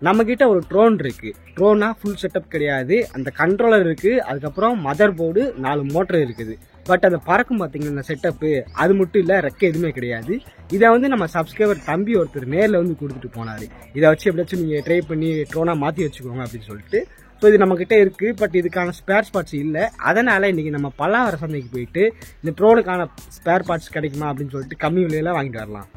நம்மக்கிட்ட ஒரு ட்ரோன் இருக்குது. ட்ரோனா ஃபுல் செட்டப் கிடையாது, அந்த கண்ட்ரோலர் இருக்குது, அதுக்கப்புறம் மதர் போர்டு 4 மோட்டர் இருக்குது. பட் அதை பறக்கும் பார்த்தீங்கன்னா இந்த செட்டப்பு அது மட்டும் இல்லை, ரெக்க எதுவுமே கிடையாது. இதை வந்து நம்ம சப்ஸ்கிரைபர் தம்பி ஒருத்தர் நேரில் வந்து கொடுத்துட்டு போனார். இதை வச்சு எப்படியாச்சும் நீங்கள் ட்ரை பண்ணி ட்ரோனாக மாற்றி வச்சுக்கோங்க அப்படின்னு சொல்லிட்டு. ஸோ இது நம்மக்கிட்ட இருக்குது, பட் இதுக்கான ஸ்பேர் பார்ட்ஸ் இல்லை. அதனால் இன்றைக்கி நம்ம பல்லாவரம் சந்தைக்கு போயிட்டு இந்த ட்ரோனுக்கான ஸ்பேர் பார்ட்ஸ் கிடைக்குமா அப்படின்னு சொல்லிட்டு கம்மி விலையில வாங்கிட்டு வரலாம்.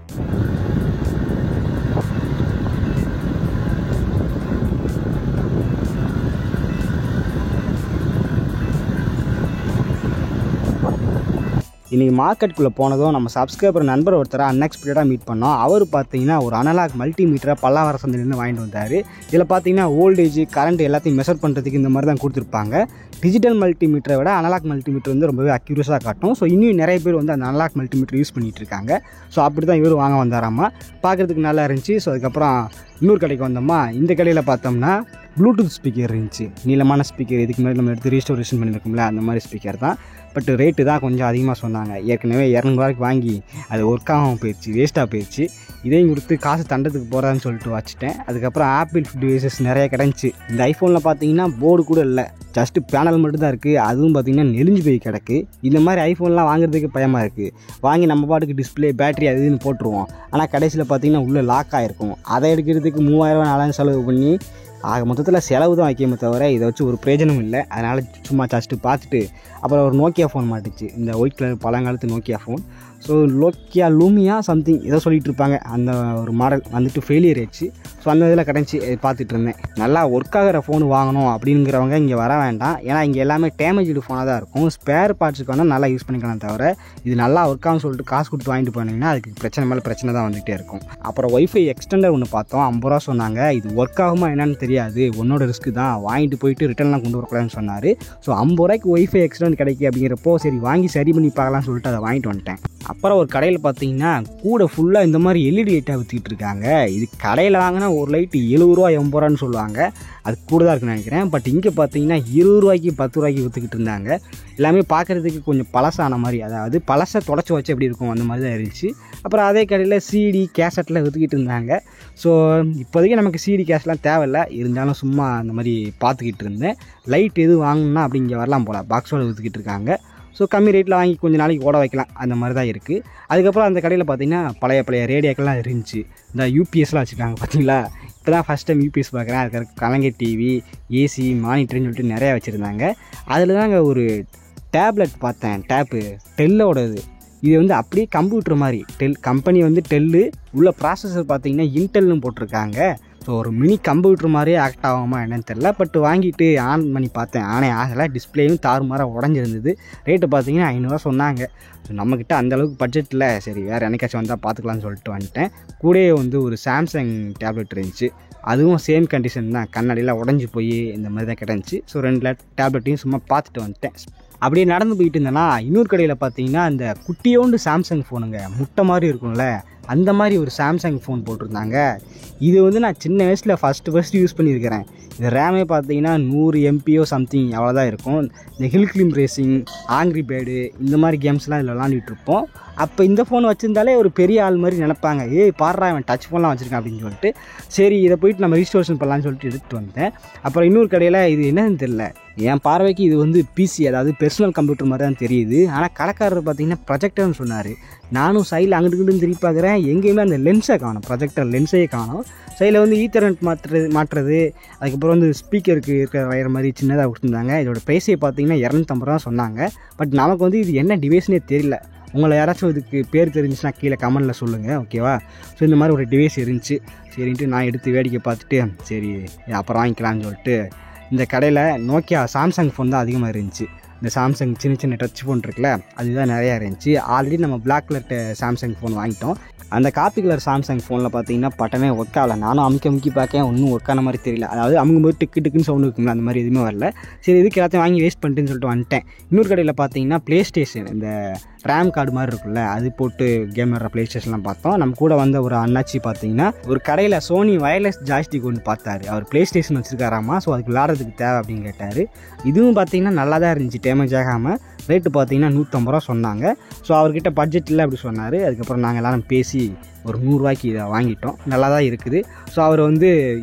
இன்றைக்கி மார்க்கெட்டுக்குள்ளே போனதும் நம்ம சப்ஸ்கிரைபர் நண்பர் ஒருத்தரை அன்எக்ஸ்பெக்டடாக மீட் பண்ணோம். அவர் பார்த்தீங்கன்னா ஒரு அனலாக் மல்டிமீட்டரை பல்லாவரம் சந்தையிலேருந்து வாங்கிட்டு வந்தார். இதில் பார்த்தீங்கன்னா ஓல்டேஜ் கரண்ட் எல்லாத்தையும் மெஷர் பண்ணுறதுக்கு இந்த மாதிரி தான் கொடுத்துருப்பாங்க. டிஜிட்டல் மல்டிமீட்டரை விட அனலாக் மல்டிமீட்டர் வந்து ரொம்பவே அக்யூரஸாக காட்டும். ஸோ இன்னும் நிறைய பேர் வந்து அந்த அனலாக் மல்டிமீட்டர் யூஸ் பண்ணிகிட்டு இருக்காங்க. ஸோ அப்படி தான் இவர் வாங்க வந்தாராமா. பார்க்குறதுக்கு நல்லா இருந்துச்சு. ஸோ அதுக்கப்புறம் இன்னொரு கடைக்கு வந்தோம்மா. இந்த கடையில் பார்த்தோம்னா ப்ளூடூத் ஸ்பீக்கர் இருந்துச்சு, நீளமான ஸ்பீக்கர். இதுக்கு முன்னாடி நம்ம எடுத்து ரீஸ்டோரேஷன் பண்ணியிருக்கோம்ல, அந்த மாதிரி ஸ்பீக்கர் தான். பட் ரேட்டு தான் கொஞ்சம் அதிகமாக சொன்னாங்க. ஏற்கனவே 200 ரூபாய்க்கு வாங்கி அது ஒர்க் ஆகாமல் போயிடுச்சு, வேஸ்ட்டாக போயிடுச்சு. இதையும் கொடுத்து காசு தண்டத்துக்கு போகிறான்னு சொல்லிட்டு வச்சுட்டேன். அதுக்கப்புறம் ஆப்பிள் டிவைசஸ் நிறைய கிடந்துச்சு. இந்த ஐஃபோனில் பார்த்தீங்கன்னா போர்டு கூட இல்லை, ஜஸ்ட்டு பேனல் மட்டும் தான் இருக்குது. அதுவும் பார்த்திங்கன்னா நெளிஞ்சு போய் கிடக்கு. இந்த மாதிரி ஐஃபோன்லாம் வாங்குறதுக்கு பயமாக இருக்குது. வாங்கி நம்ம பாட்டுக்கு டிஸ்பிளே பேட்டரி அது இதுன்னு போட்டுருவோம். ஆனால் கடைசியில் பார்த்திங்கன்னா உள்ளே லாக் ஆகிருக்கும். அதை எடுக்கிறதுக்கு 3000 4000 செலவு பண்ணி ஆக மொத்தத்தில் செலவு தான் வைக்கமே தவிர இதை வச்சு ஒரு பிரயோஜனம் இல்லை. அதனால் சும்மா ஜஸ்ட்டு பார்த்துட்டு அப்புறம் ஒரு நோக்கியா ஃபோன் மாட்டுச்சு, இந்த ஒயிட் கலர் பழங்காலத்து Nokia phone. So Nokia Lumia something ஏதோ சொல்லிகிட்டு இருப்பாங்க. அந்த ஒரு மாடல் வந்துட்டு ஃபெயிலியர் ஆயிடுச்சு. ஸோ அந்த இதில் கிடச்சி பார்த்துட்டு இருந்தேன். நல்லா ஒர்க் ஆகிற ஃபோன் வாங்கணும் அப்படிங்கிறவங்க இங்கே வர வேண்டாம். ஏன்னா இங்கே எல்லாமே டேமேஜ்டு ஃபோனாக தான் இருக்கும். ஸ்பேர் பார்ட்ஸுக்கு வேணால் நல்லா யூஸ் பண்ணிக்கலாம் தவிர இது நல்லா ஒர்க் ஆகும்னு சொல்லிட்டு காசு கொடுத்து வாங்கிட்டு போனீங்கன்னா அதுக்கு பிரச்சனை மேலே பிரச்சனை தான் வந்துகிட்டே இருக்கும். அப்புறம் ஒய்ஃபை எக்ஸ்டெண்டர் ஒன்று பார்த்தோம், 50 ரூபா சொன்னாங்க. இது ஒர்க் ஆகுமா என்னன்னு தெரியாது, உன்னோட ரிஸ்க்கு தான், வாங்கிட்டு போயிட்டு ரிட்டர்ன்லாம் கொண்டு வரக்கூடாதுன்னு சொன்னார். ஸோ 50 ரூபாய்க்கு ஒய்ஃபை எக்ஸ்டெண்ட் கிடைக்கும் அப்படிங்கிறப்போ சரி வாங்கி சரி பண்ணி பார்க்கலாம்னு சொல்லிட்டு அதை வாங்கிட்டு வந்துட்டேன். அப்புறம் ஒரு கடையில் பார்த்தீங்கன்னா கூட ஃபுல்லாக இந்த மாதிரி எல்இடி லைட்டாக விற்றுக்கிட்டு இருக்காங்க. இது கடையில் வாங்கினா ஒரு லைட்டு 70 ரூபா 80 ரூபான்னு சொல்லுவாங்க, அது கூட தான் இருக்குன்னு நினைக்கிறேன். பட் இங்கே பார்த்தீங்கன்னா 20 ரூபாய்க்கு 10 ரூபாய்க்கு விற்றுக்கிட்டு இருந்தாங்க. எல்லாமே பார்க்குறதுக்கு கொஞ்சம் பழசான மாதிரி, அதாவது பழசை தொடச்சி வச்சு எப்படி இருக்கும் அந்த மாதிரி தான் இருந்துச்சு. அப்புறம் அதே கடையில் சிடி கேசட்டில் விற்றுக்கிட்டு இருந்தாங்க. ஸோ இப்போதைக்கு நமக்கு சிடி கேஸ்லாம் தேவையில்லை, இருந்தாலும் சும்மா அந்த மாதிரி பார்த்துக்கிட்டு இருந்தேன். லைட் எதுவும் வாங்கணுன்னா அப்படி இங்கே வரலாம் போல், பாக்ஸோடு விற்றுக்கிட்டு இருக்காங்க. ஸோ கம்மி ரேட்டில் வாங்கி கொஞ்சம் நாளைக்கு ஓட வைக்கலாம், அந்த மாதிரி தான் இருக்குது. அதுக்கப்புறம் அந்த கடையில் பார்த்திங்கன்னா பழைய ரேடியோக்கெல்லாம் இருந்துச்சு. இந்த யூபிஎஸ்லாம் வச்சுருக்காங்க பார்த்தீங்களா. இப்போ தான் ஃபஸ்ட் டைம் யூபிஎஸ் பார்க்குறேன். அதுக்கு கலைஞர் டிவி, ஏசி, மானிட்டர்னு சொல்லிட்டு நிறையா வச்சுருந்தாங்க. அதில் தாங்க ஒரு டேப்லெட் பார்த்தேன், டேப்பு டெல்லோடது. இது வந்து அப்படியே கம்ப்யூட்டர் மாதிரி, கம்பெனி வந்து டெல்லு, உள்ள ப்ராசஸர் பார்த்திங்கன்னா இன்டெல்னு போட்டிருக்காங்க. ஸோ ஒரு மினி கம்ப்யூட்டர் மாதிரியே ஆக்ட் ஆகுமா என்னன்னு தெரில. பட் வாங்கிட்டு ஆன் பண்ணி பார்த்தேன், ஆனே ஆகலை. டிஸ்பிளேயும் தாறுமாறாக உடஞ்சிருந்தது. ரேட்டு பார்த்தீங்கன்னா 500 ரூபா சொன்னாங்க. ஸோ நம்மக்கிட்ட அந்தளவுக்கு பட்ஜெட்டில் சரி வேறு என்னைக்காச்சும் வந்தால் பார்த்துக்கலான்னு சொல்லிட்டு வந்துட்டேன். கூடயே வந்து ஒரு சாம்சங் டேப்லெட் இருந்துச்சு, அதுவும் சேம் கண்டிஷன் தான், கண்ணாடியில் உடஞ்சி போய் இந்த மாதிரி தான் கிடந்துச்சு. ஸோ 2 டேப்லெட்டையும் சும்மா பார்த்துட்டு வந்துட்டேன். அப்படியே நடந்து போயிட்டு இருந்தேன்னா இன்னொரு கடையில் பார்த்தீங்கன்னா அந்த குட்டியோண்டு சாம்சங் ஃபோனுங்க, முட்டை மாதிரி இருக்கும்ல, அந்த மாதிரி ஒரு சாம்சங் ஃபோன் போட்டிருந்தாங்க. இது வந்து நான் சின்ன வயசில் ஃபஸ்ட்டு யூஸ் பண்ணியிருக்கிறேன். இந்த ரேமே பார்த்தீங்கன்னா 100 MPயோ சம்திங் அவ்வளோதான் இருக்கும். இந்த ஹில் கிளிம் ரேசிங், ஆங்க்ரி பேர்டு இந்த மாதிரி கேம்ஸ்லாம் இதில் விளாண்டுட்டு இருப்போம். அப்போ இந்த ஃபோன் வச்சுருந்தாலே ஒரு பெரிய ஆள் மாதிரி நினைப்பாங்க, பாடுறா இவன் டச் ஃபோன்லாம் வச்சுருக்கான் அப்படின்னு சொல்லிட்டு. சரி இதை போயிட்டு நம்ம ரிஜிஸ்ட்ரேஷன் பண்ணலான்னு சொல்லிட்டு எடுத்துகிட்டு வந்தேன். அப்புறம் இன்னொரு கடையில் இது என்னன்னு தெரில, என் பார்வைக்கு இது வந்து பிசி, அதாவது பெர்சனல் கம்ப்யூட்டர் மாதிரி தான் தெரியுது. ஆனால் கடைக்காரர் பார்த்தீங்கன்னா ப்ரொஜெக்டர்னு சொன்னார். நானும் சைடில் அங்கிட்டு திருப்பி பார்க்குறேன், எங்கேயுமே அந்த லென்ஸை காணும், ப்ரொஜெக்டர் லென்ஸையே காணும். சைடில் வந்து ஈத்தர்நெட் மாட்டுறது, அதுக்கப்புறம் வந்து ஸ்பீக்கருக்கு இருக்கிற வயர் மாதிரி சின்னதாக கொடுத்துருந்தாங்க. இதோட ப்ரைஸே பார்த்தீங்கன்னா 250 ரூபா சொன்னாங்க. பட் நமக்கு வந்து இது என்ன டிவைஸ்னே தெரியல. உங்களை யாராச்சும் இதுக்கு பேர் தெரிஞ்சுச்சுன்னா கீழே கமெண்டில் சொல்லுங்கள், ஓகேவா. ஸோ இந்த மாதிரி ஒரு டிவைஸ் இருந்துச்சு. சரின்ட்டு நான் எடுத்து வேடிக்கை பார்த்துட்டு சரி அப்புறம் வாங்கிக்கலான்னு சொல்லிட்டு இந்த கடையில் நோக்கியா சாம்சங் ஃபோன் தான் அதிகமாக இருந்துச்சு. இந்த சாம்சங் சின்ன டச் ஃபோன் இருக்குல்ல, அதுதான் நிறையா இருந்துச்சு. ஆல்ரெடி நம்ம பிளாக் கலர் சாம்சங் ஃபோன் வாங்கிட்டோம். அந்த காப்பி கலர் சாம்சங் ஃபோனில் பார்த்தீங்கன்னா பட்டனே ஒர்க் ஆகலை. நானும் அமுக்கி பார்க்கேன், ஒன்றும் ஒர்க் ஆன மாதிரி தெரியல. அதாவது அமுக்கும்போது டிக்குன்னு சவுண்டு இருக்குங்களா, அந்த மாதிரி எதுவுமே வரல. சரி இதுக்கு எல்லாத்தையும் வாங்கி வேஸ்ட் பண்ணிட்டுன்னு சொல்லிட்டு வந்துட்டேன். இன்னொரு கடையில் பார்த்தீங்கன்னா ப்ளே ஸ்டேஷன், இந்த ரேம் கார்டு மாதிரி இருக்குல்ல, அது போட்டு கேம் விளையாடுற ப்ளே ஸ்டேஷன்லாம் பார்த்தோம். நம்ம கூட வந்த ஒரு அண்ணாச்சி பார்த்தீங்கன்னா ஒரு கடையில் சோனி வயர்லெஸ் ஜாய்ஸ்டிக் ஒன்று பார்த்தாரு. அவர் ப்ளே ஸ்டேஷன் வச்சுருக்காராமா. ஸோ அதுக்கு விளாட்றதுக்கு தேவை அப்படின்னு கேட்டார். இதுவும் பார்த்தீங்கன்னா நல்லா தான் இருந்துச்சு, டேமேஜ் ஆகாமல். ரேட்டு பார்த்தீங்கன்னா 150 ரூபா சொன்னாங்க. ஸோ அவர்கிட்ட பட்ஜெட் இல்லை அப்படி சொன்னார். அதுக்கப்புறம் நாங்கள் எல்லோரும் பேசி ஒரு 100 ரூபாய்க்கு இதை வாங்கிட்டோம். நல்லா தான் இருக்குது. ஸோ அவர் வந்து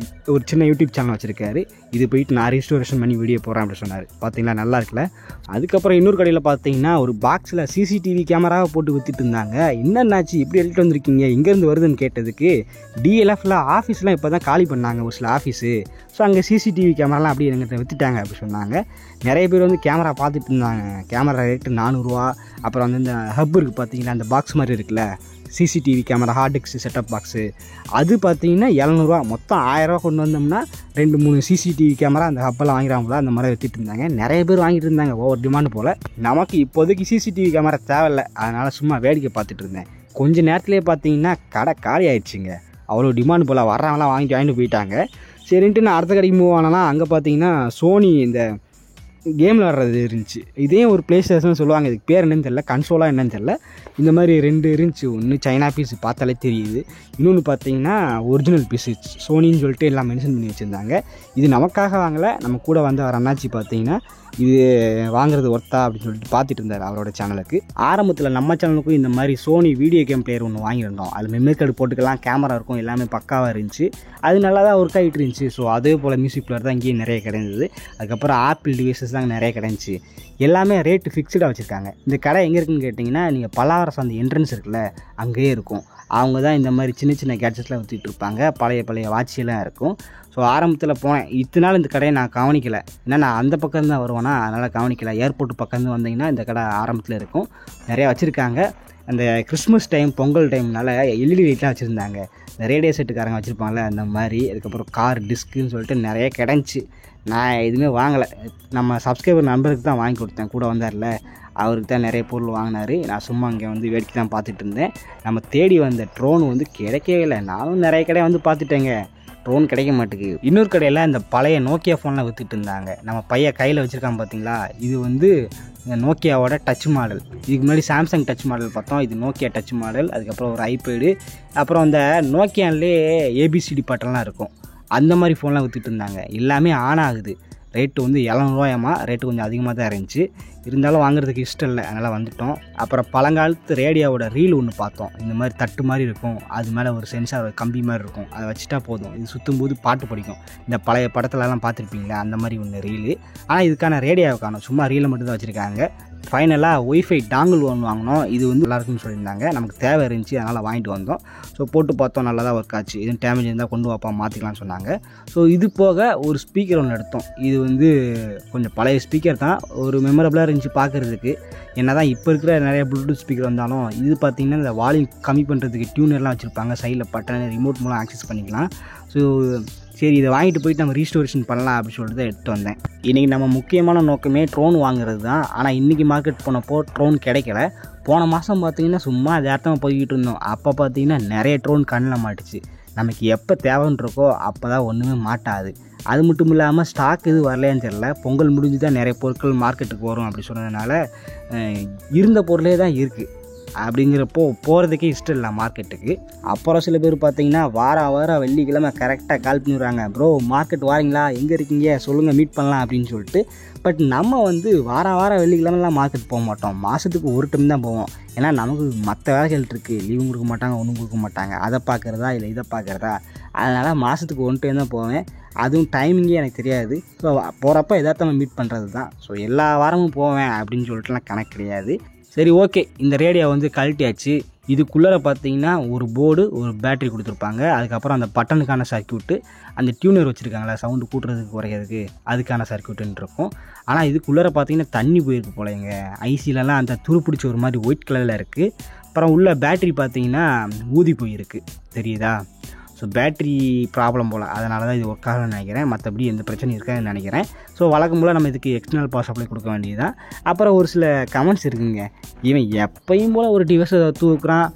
ஒரு சின்ன யூடியூப் சேனல் வச்சுருக்காரு. இது போயிட்டு நான் ரெஸ்டோரேஷன் பண்ணி வீடியோ போடுறேன் அப்படின்னு சொன்னார். பார்த்தீங்களா, நல்லா இருக்குல்ல. அதுக்கப்புறம் இன்னொரு கடையில் பார்த்தீங்கன்னா ஒரு பாக்ஸில் சிசிடிவி கேமராவை போட்டு விற்றுட்டு இருந்தாங்க. என்னென்னாச்சு இப்படி எடுத்துகிட்டு வந்திருக்கீங்க, எங்கேருந்து வருதுன்னு கேட்டதுக்கு டிஎல்எஃப்ல ஆஃபீஸ்லாம் இப்போ தான் காலி பண்ணாங்க ஒரு சில ஆஃபீஸு. ஸோ அங்கே சிசிடிவி கேமராலாம் அப்படியே எங்கிட்ட விற்றுட்டாங்க அப்படி சொன்னாங்க. நிறைய பேர் வந்து கேமரா பார்த்துட்டு இருந்தாங்க. கேமரா ரேட்டு 400 ரூபா. அப்புறம் வந்து இந்த ஹப் இருக்குது பார்த்தீங்கன்னா, அந்த பாக்ஸ் மாதிரி இருக்குல்ல, CCTV camera hard disk setup box, அது பார்த்தீங்கன்னா 700 ரூபா. மொத்தம் 1000 ரூபா கொண்டு வந்தோம்னா 2-3 சிசிடிவி கேமரா அந்த ஹப்பெல்லாம் வாங்கிறாங்களா அந்த மாதிரி விற்றுட்டு இருந்தாங்க. நிறைய பேர் வாங்கிட்டு இருந்தாங்க, ஓவர் டிமாண்டு போல். நமக்கு இப்போதைக்கு சிசிடிவி கேமரா தேவையில்லை, அதனால் சும்மா வேடிக்கை பார்த்துட்டு இருந்தேன். கொஞ்சம் நேரத்துலேயே பார்த்தீங்கன்னா கடை காலி ஆயிடுச்சுங்க. அவ்வளோ டிமாண்டு போல், வர்றவங்களாம் வாங்கிட்டு போயிட்டாங்க. சரின்ட்டு நான் அடுத்த கடைக்கு மூவ் ஆனால் அங்கே பார்த்தீங்கன்னா சோனி இந்த கேமில் வர்றது இருந்துச்சு. இதே ஒரு ப்ளே ஸ்டேஷன் சொல்லுவாங்க, இதுக்கு பேர் என்னன்னு தெரியல, கன்சோலாக என்னன்னு தெரியல. இந்த மாதிரி 2 இருந்துச்சு. ஒன்று சைனா பீஸ் பார்த்தாலே தெரியுது, இன்னொன்று பார்த்தீங்கன்னா ஒரிஜினல் பீஸு சோனின்னு சொல்லிட்டு எல்லாம் மென்ஷன் பண்ணி வச்சுருந்தாங்க. இது நமக்காக வாங்கலை, நம்ம கூட வந்து அவர் அண்ணாச்சி பார்த்தீங்கன்னா இது வாங்குறது ஒர்த்தா அப்படின்னு சொல்லிட்டு பார்த்துட்டு இருந்தார் அவரோட சேனலுக்கு. ஆரம்பத்தில் நம்ம சேனலுக்கும் இந்த மாதிரி சோனி வீடியோ கேம் பிளேயர் ஒன்று வாங்கியிருந்தோம். அது மெமரி கார்டு போட்டுக்கலாம், கேமரா இருக்கும், எல்லாமே பக்காவாக இருந்துச்சு. அது நல்லா தான் ஒர்க் ஆகிட்டு இருந்துச்சு. ஸோ அதே போல் மியூசிக் பிளேயர் தான் இங்கேயும் நிறைய கிடைந்தது. அதுக்கப்புறம் ஆப்பிள் டிவைசஸ் தான் நிறைய கிடைஞ்சி. எல்லாமே ரேட்டு ஃபிக்ஸ்டாக வச்சுருக்காங்க. இந்த கடை எங்கே இருக்குன்னு கேட்டிங்கன்னா, நீங்கள் பல்லாவரம் சந்தை என்ட்ரன்ஸ் இருக்குல்ல, அங்கேயே இருக்கும். அவங்க தான் இந்த மாதிரி சின்ன சின்ன கேட்ஜெட்ஸ்லாம் விற்றுட்டு இருப்பாங்க. பழைய வாட்சியெல்லாம் இருக்கும். ஸோ ஆரம்பத்தில் போனேன். இத்தனை நாள் இந்த கடையை நான் கவனிக்கலை, ஏன்னா நான் அந்த பக்கம் தான் வருவேன்னா, அதனால் கவனிக்கலை. ஏர்போர்ட் பக்கம் வந்தீங்கன்னா இந்த கடை ஆரம்பத்தில் இருக்கும், நிறையா வச்சுருக்காங்க. அந்த கிறிஸ்மஸ் டைம் பொங்கல் டைம்னால எல்இடி லைட்லாம் வச்சுருந்தாங்க. இந்த ரேடியோ செட்டுக்காரங்க வச்சுருப்பாங்களே அந்த மாதிரி. அதுக்கப்புறம் கார் டிஸ்க்குன்னு சொல்லிட்டு நிறைய கிடஞ்சி. நான் எதுவுமே வாங்கலை, நம்ம சப்ஸ்கிரைபர் நம்பருக்கு தான் வாங்கி கொடுத்தேன். கூட வந்தார்ல, அவருக்கு தான் நிறைய பொருள் வாங்கினார். நான் சும்மா இங்கே வந்து வேடிக்கை தான் பார்த்துட்டு இருந்தேன். நம்ம தேடி வந்த ட்ரோன் வந்து கிடைக்கவே இல்லை. நானும் நிறைய கடை வந்து பார்த்துட்டேங்க, ட்ரோன் கிடைக்க மாட்டேங்குது. இன்னொரு கடையில் இந்த பழைய நோக்கியா ஃபோன்லாம் விற்றுட்டு இருந்தாங்க. நம்ம பையன் கையில் வச்சுருக்கான் பார்த்தீங்களா, இது வந்து நோக்கியாவோட டச் மாடல். இதுக்கு முன்னாடி சாம்சங் டச் மாடல் பார்த்தோம், இது நோக்கியா டச் மாடல். அதுக்கப்புறம் ஒரு ஐபேடு, அப்புறம் அந்த நோக்கியான்லேயே ஏபிசிடி பாட்டெல்லாம் இருக்கும், அந்த மாதிரி ஃபோன்லாம் விற்றுட்டு இருந்தாங்க. எல்லாமே ஆன் ஆகுது. ரேட்டு வந்து 700 ரூபாயாமா. ரேட்டு கொஞ்சம் அதிகமாக தான் இருந்துச்சு, இருந்தாலும் வாங்குறதுக்கு இஷ்டம் இல்லை, அதனால் வந்துவிட்டோம். அப்புறம் பழங்காலத்து ரேடியோவோட ரீல் ஒன்று பார்த்தோம். இந்த மாதிரி தட்டு மாதிரி இருக்கும், அது மேலே ஒரு சென்சார் கம்பி மாதிரி இருக்கும், அதை வச்சுட்டா போதும், இது சுற்றும்போது பாட்டு படிக்கும். இந்த பழைய படத்துலலாம் பார்த்துருப்பீங்களா, அந்த மாதிரி ஒன்று ரீலு. ஆனால் இதுக்கான ரேடியோவை காணும், சும்மா ரீலை மட்டும் தான் வச்சுருக்காங்க. ஃபைனலாக ஒய்ஃபை டாங்கிள் ஒன்று வாங்கினோம். இது வந்து நல்லாயிருக்குன்னு சொல்லியிருந்தாங்க, நமக்கு தேவை இருந்துச்சு, அதனால் வாங்கிட்டு வந்தோம். ஸோ போட்டு பார்த்தோம், நல்லா தான் ஒர்க் ஆச்சு. எதுவும் டேமேஜ் இருந்தால் கொண்டு வாப்பா மாற்றிக்கலாம்னு சொன்னாங்க. ஸோ இது போக ஒரு ஸ்பீக்கர் ஒன்று எடுத்தோம். இது வந்து கொஞ்சம் பழைய ஸ்பீக்கர் தான், ஒரு மெமரபிளாக இருந்துச்சு பார்க்குறதுக்கு. என்ன தான் இப்போ இருக்கிற நிறைய ப்ளூடூத் ஸ்பீக்கர் வந்தாலும், இது பார்த்திங்கன்னா இந்த வால்யூம் கம்மி பண்ணுறதுக்கு டியூனர்லாம் வச்சுருப்பாங்க. சைடில் பட்டன் ரிமோட் மூலம் ஆக்சஸ் பண்ணிக்கலாம். ஸோ சரி, இதை வாங்கிட்டு போயிட்டு நம்ம ரீஸ்டோரேஷன் பண்ணலாம் அப்படின்னு சொல்லிட்டு தான் எடுத்து வந்தேன். இன்றைக்கி நம்ம முக்கியமான நோக்கமே ட்ரோன் வாங்குறது தான். ஆனால் இன்றைக்கி மார்க்கெட் போனப்போ ட்ரோன் கிடைக்கல. போன மாதம் பார்த்திங்கன்னா சும்மா யதார்த்தமாக போய்கிட்டு இருந்தோம். அப்போ பார்த்திங்கன்னா நிறைய ட்ரோன் கண்ணில் மாட்டுச்சு. நமக்கு எப்போ தேவைன்னு இருக்கோ அப்போ தான் ஒன்றுமே மாட்டாது. அது மட்டும் இல்லாமல் ஸ்டாக் இது வரலையான்னு தெரியல. பொங்கல் முடிஞ்சு தான் நிறைய பொருட்கள் மார்க்கெட்டுக்கு வரும் அப்படி சொன்னதுனால இருந்த பொருளே தான் இருக்குது. அப்படிங்கிறப்போ போகிறதுக்கே இஷ்டம் இல்லை மார்க்கெட்டுக்கு. அப்புறம் சில பேர் பார்த்தீங்கன்னா வாரம் வெள்ளிக்கிழமை கரெக்டாக கால் பண்ணிடுறாங்க, ப்ரோ மார்க்கெட் வாரீங்களா, எங்கே இருக்கீங்க சொல்லுங்கள், மீட் பண்ணலாம் அப்படின்னு சொல்லிட்டு. பட் நம்ம வந்து வாரம் வெள்ளிக்கிழமெலாம் மார்க்கெட் போக மாட்டோம், மாதத்துக்கு ஒரு டைம் தான் போவோம். ஏன்னா நமக்கு மற்ற வேலைகள் இருக்குது, லீவும் கொடுக்க மாட்டாங்க, ஒன்றும் கொடுக்க மாட்டாங்க. அதை பார்க்குறதா இல்லை இதை பார்க்குறதா, அதனால் மாதத்துக்கு 1 டைம் தான் போவேன். அதுவும் டைமிங்கே எனக்கு தெரியாது. ஸோ போகிறப்ப எதார்த்தமாக மீட் பண்ணுறது தான். ஸோ எல்லா வாரமும் போவேன் அப்படின்னு சொல்லிட்டுலாம் கணக்கு கிடையாது. சரி ஓகே, இந்த ரேடியோ வந்து கழட்டியாச்சு. இதுக்குள்ளே பார்த்தீங்கன்னா ஒரு போர்டு, ஒரு பேட்ரி கொடுத்துருப்பாங்க. அதுக்கப்புறம் அந்த பட்டனுக்கான சர்க்யூட்டு, அந்த டியூனர் வச்சுருக்காங்களா சவுண்டு கூட்டுறதுக்கு குறைக்கிறதுக்கு, அதுக்கான சர்க்யூட்டுன்னு இருக்கும். ஆனால் இதுக்குள்ளே பார்த்தீங்கன்னா தண்ணி போயிருக்கு போலங்க. ஐசிலலாம் அந்த துரு பிடிச்ச ஒரு மாதிரி ஒயிட் கலரில் இருக்குது. அப்புறம் உள்ள பேட்ரி பார்த்தீங்கன்னா ஊதி போயிருக்கு, தெரியுதா? ஸோ பேட்ரி ப்ராப்ளம் போல், அதனால தான் இது ஒர்க் ஆகணும்னு நினைக்கிறேன். மற்றபடி எந்த பிரச்சனையும் இருக்காதுன்னு நினைக்கிறேன். ஸோ வழக்கம் போல் நம்ம இதுக்கு எக்ஸ்டர்னல் பவர் சப்ளை கொடுக்க வேண்டியதுதான். அப்புறம் ஒரு சில கமெண்ட்ஸ் இருக்குங்க, இவன் எப்பயும் போல் ஒரு டிவைஸை தூக்குறான்,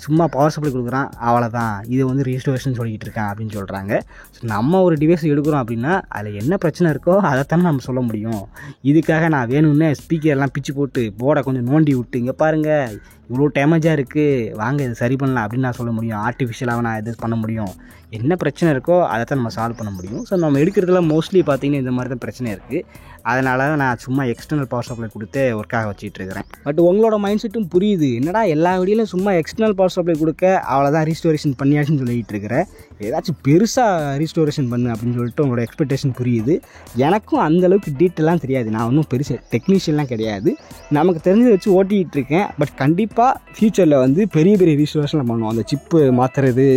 சும்மா பவர் சப்ளை கொடுக்குறான், அவ்வளோதான், இது வந்து ரீஸ்டோரேஷன் சொல்லிக்கிட்டு இருக்கான் அப்படின்னு சொல்கிறாங்க. ஸோ நம்ம ஒரு டிவைஸ் எடுக்கிறோம் அப்படின்னா அதில் என்ன பிரச்சனை இருக்கோ அதைத்தானே நம்ம சொல்ல முடியும். இதுக்காக நான் வேணும்னே ஸ்பீக்கர்லாம் பிச்சு போட்டு போர்டை கொஞ்சம் நோண்டி விட்டு, இங்கே பாருங்கள் இவ்வளோ டேமேஜாக இருக்குது, வாங்க இது சரி பண்ணலாம் அப்படின்னு நான் சொல்ல முடியும். ஆர்டிஃபிஷியலாக நான் இது பண்ண முடியும். என்ன பிரச்சனை இருக்கோ அதை தான் நம்ம சால்வ் பண்ண முடியும். ஸோ நம்ம எடுக்கிறதுல மோஸ்ட்லி பார்த்திங்கன்னா இந்த மாதிரி தான் பிரச்சனை இருக்குது. அதனால தான் நான் சும்மா எக்ஸ்டர்னல் பவர் சப்ளை கொடுத்து ஒர்க்காக வச்சுட்டு இருக்கிறேன். பட் உங்களோட மைண்ட் செட்டும் புரியுது, என்னடா எல்லா வீடியோலையும் சும்மா எக்ஸ்டர்னல் பவர் சப்ளை கொடுக்க அவ்வளோதான் ரீஸ்டோரேஷன் பண்ணியாச்சுன்னு சொல்லிகிட்டு இருக்கிறேன், ஏதாச்சும் பெருசாக ரீஸ்டோரேஷன் பண்ணு அப்படின்னு சொல்லிட்டு உங்களோட எக்ஸ்பெக்டேஷன் புரியுது. எனக்கும் அந்தளவுக்கு டீட்டெயிலாம் தெரியாது, நான் ஒன்றும் பெருசு டெக்னீஷியன்லாம் கிடையாது. நமக்கு தெரிஞ்சதை வச்சு ஓட்டிகிட்டு இருக்கேன். பட் கண்டிப்பாக ஃப்யூச்சரில் வந்து பெரிய பெரிய ரீஸ்டோரேஷன்லாம் பண்ணுவோம். அந்த சிப்பு மாற்றுறது,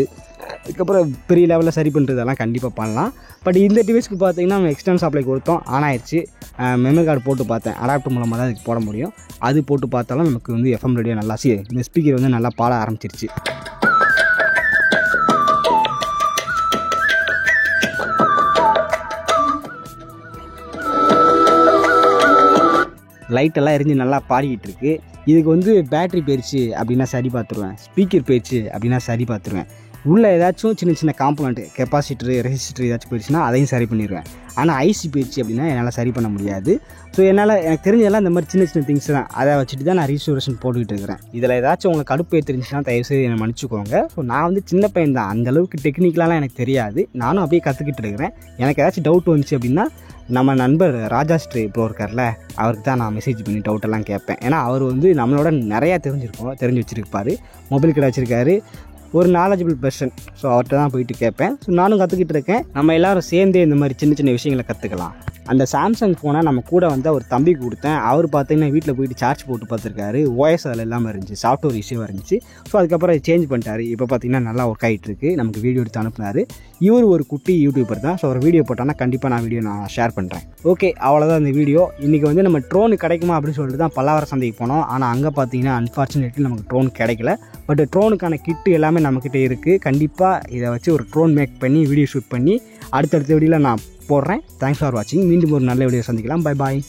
அதுக்கப்புறம் பெரிய லெவலில் சரி பண்ணுறதெல்லாம் கண்டிப்பாக பண்ணலாம். பட் இந்த டிவைஸ்க்கு பார்த்தீங்கன்னா நம்ம எக்ஸ்டர்னல் சப்ளை கொடுத்தோம், ஆன் ஆயிடுச்சு. மெமரி கார்டு போட்டு பார்த்தேன், அடாப்டர் மூலமாக தான் இதுக்கு போட முடியும். அது போட்டு பார்த்தாலும் நமக்கு வந்து எஃப்எம் ரேடியோ நல்லா இந்த ஸ்பீக்கர் வந்து நல்லா பாட ஆரம்பிச்சிருச்சு. லைட்டெல்லாம் எரிஞ்சு நல்லா பாடிக்கிட்டு இருக்குது. இதுக்கு வந்து பேட்ரி போயிடுச்சு அப்படின்னா சரி பார்த்துருவேன், ஸ்பீக்கர் போயிடுச்சு அப்படின்னா சரி பார்த்துருவேன். உள்ளே ஏதாச்சும் சின்ன சின்ன காம்பனண்ட் கெப்பாசிட்டரு ரெசிஸ்டர் ஏதாச்சும் போயிடுச்சுன்னா அதையும் சரி பண்ணிடுவேன். ஆனால் ஐசி போயிடுச்சு அப்படின்னா என்னால் சரி பண்ண முடியாது. ஸோ எனக்கு தெரிஞ்சதெல்லாம் இந்த மாதிரி சின்ன சின்ன திங்ஸ் தான், அதை வச்சுட்டு தான் நான் ரீஸ்டோரேஷன் போட்டுக்கிட்டு இருக்கிறேன். இதில் ஏதாச்சும் உங்களுக்கு கடுப்பு தெரிஞ்சுன்னா தயவுசெய்து என்னை மன்னிச்சுக்கோங்க. ஸோ நான் வந்து சின்ன பையன் தான், அந்தளவுக்கு டெக்னிக்கலாலாம் எனக்கு தெரியாது. நானும் அப்படியே கற்றுக்கிட்டு இருக்கிறேன். எனக்கு ஏதாச்சும் டவுட் வந்துச்சு அப்படின்னா நம்ம நண்பர் ராஜாஸ்ரீ ப்ரோ இருக்கார்ல, அவருக்கு தான் நான் மெசேஜ் பண்ணி டவுட்டெல்லாம் கேட்பேன். ஏன்னா அவர் வந்து நம்மளோட நிறையா தெரிஞ்சு வச்சுருப்பார், மொபைல் கடை வச்சுருக்காரு, ஒரு நாலேஜபிள் பர்சன். ஸோ அவர்கிட்ட தான் போயிட்டு கேட்பேன். ஸோ நானும் கற்றுக்கிட்டு இருக்கேன். நம்ம எல்லோரும் சேர்ந்தே இந்த மாதிரி சின்ன சின்ன விஷயங்களை கற்றுக்கலாம். அந்த சாம்சங் ஃபோனை நம்ம கூட வந்து அவர் தம்பிக்கு கொடுத்தேன். அவர் பார்த்தீங்கன்னா வீட்டில் போயிட்டு சார்ஜ் போட்டு பார்த்துருக்காரு. ஓஎஸ் அதில் இல்லாமல் இருந்துச்சு, சாஃப்ட்வேர் இஷ்யூவாக இருந்துச்சு. ஸோ அதுக்கப்புறம் சேஞ்ச் பண்ணிட்டாரு. இப்போ பார்த்தீங்கன்னா நல்லா ஒர்க் ஆகிட்டுருக்கு. நமக்கு வீடியோ எடுத்து அனுப்புனார். இவர் ஒரு குட்டி யூடியூபர் தான். ஸோ ஒரு வீடியோ போட்டான்னா கண்டிப்பாக நான் ஷேர் பண்ணுறேன். ஓகே, அவ்வளோதான் இந்த வீடியோ. இன்றைக்கி வந்து நம்ம ட்ரோன் கிடைக்குமா அப்படின்னு சொல்லிட்டு தான் பல்லாவரம் சந்தைக்கு போனோம். ஆனால் அங்கே பார்த்தீங்கன்னா அன்ஃபார்ச்சுனேட்லி நமக்கு ட்ரோன் கிடைக்கல. பட் ட்ரோனுக்கான கிட்டு எல்லாமே நம்மக்கிட்ட இருக்குது. கண்டிப்பாக இதை வச்சு ஒரு ட்ரோன் மேக் பண்ணி வீடியோ ஷூட் பண்ணி அடுத்தடுத்த வீடியோவில் நான் போடுறேன். தேங்க்ஸ் ஃபார் வாட்சிங். மீண்டும் ஒரு நல்ல வீடியோ சந்திக்கலாம். Bye bye.